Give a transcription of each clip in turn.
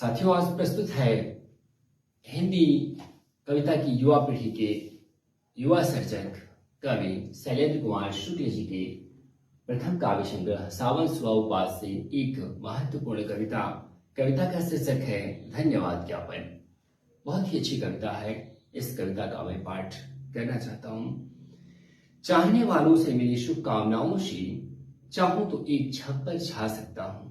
साथियों, आज प्रस्तुत है हिंदी कविता की युवा पीढ़ी के युवा सर्जक कवि शैलेंद्र कुमार शुक्ल जी के प्रथम काव्य संग्रह सावन सुहा उपास से एक महत्वपूर्ण कविता। कविता का शीर्षक है धन्यवाद ज्ञापन। बहुत ही अच्छी कविता है। इस कविता का मैं पाठ करना चाहता हूं। चाहने वालों से मिली शुभकामनाओं से चाहूं तो एक छप्पर छा सकता हूं,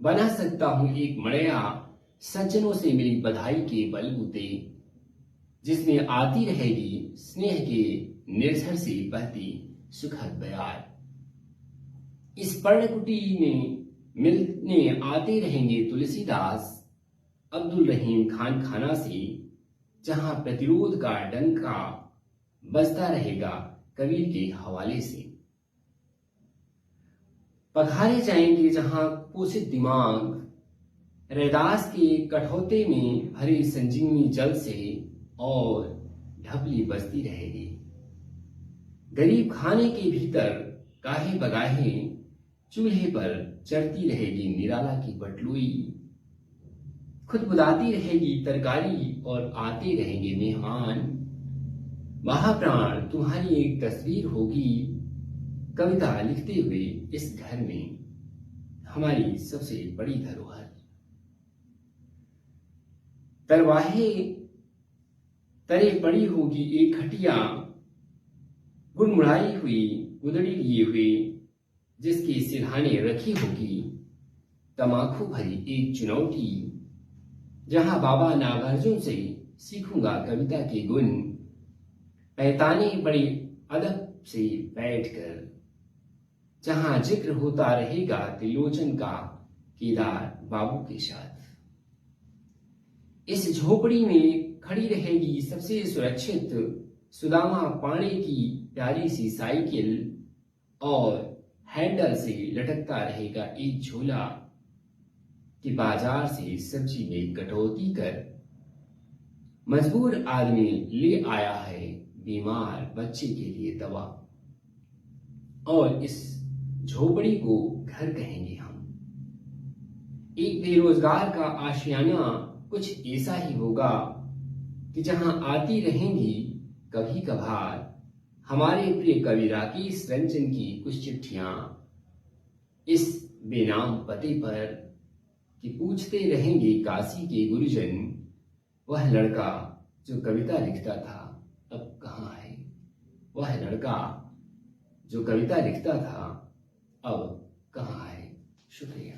बना सकता हूं एक मड़ैया सज्जनों से मिली बधाई के बलबूते, जिसमें आती रहेगी स्नेह के निर्झर से बहती सुखद बयार। इस पर्णकुटी में मिलने आते रहेंगे तुलसीदास अब्दुल रहीम खान खाना से, जहां प्रतिरोध का डंका बजता रहेगा कबीर के हवाले से। पखारे जाएंगे जहां कुपोषित दिमाग रैदास के कठौते में भरे संजीवनी जल से, और ढपली बजती रहेगी गरीब खाने के भीतर गाहे बगाहे चूल्हे पर चढ़ती रहेगी निराला की बटलुई। खुद बुलाती रहेगी तरकारी और आते रहेंगे मेहमान। महाप्राण तुम्हारी एक तस्वीर होगी कविता लिखते हुए इस घर में, हमारी सबसे बड़ी धरोहर। तरवाहे तरे पड़ी होगी एक खटिया, गुड़मुड़ाई हुई गुदड़ी लिए हुए, जिसके सिरहाने रखी होगी तमाकू भरी एक चुनौती। जहां बाबा नागार्जुन से सीखूंगा कविता के गुण, पैताने बड़े अदब से बैठकर। जहां जिक्र होता रहेगा त्रिलोचन का केदार बाबू के साथ। इस झोपड़ी में खड़ी रहेगी सबसे सुरक्षित सुदामा पाणे की प्यारी सी साइकिल, और हैंडल से लटकता रहेगा एक झोला कि बाजार से सब्जी में कटौती कर मजबूर आदमी ले आया है बीमार बच्चे के लिए दवा। और इस झोपड़ी को घर कहेंगे हम। एक बेरोजगार का आशियाना कुछ ऐसा ही होगा कि जहां आती रहेंगी कभी कभार हमारे प्रिय कवि राकेश रंजन की कुछ चिट्ठियां इस बेनाम पते पर, कि पूछते रहेंगे काशी के गुरुजन, वह लड़का जो कविता लिखता था अब कहाँ है। वह लड़का जो कविता लिखता था अब कहाँ है। शुक्रिया।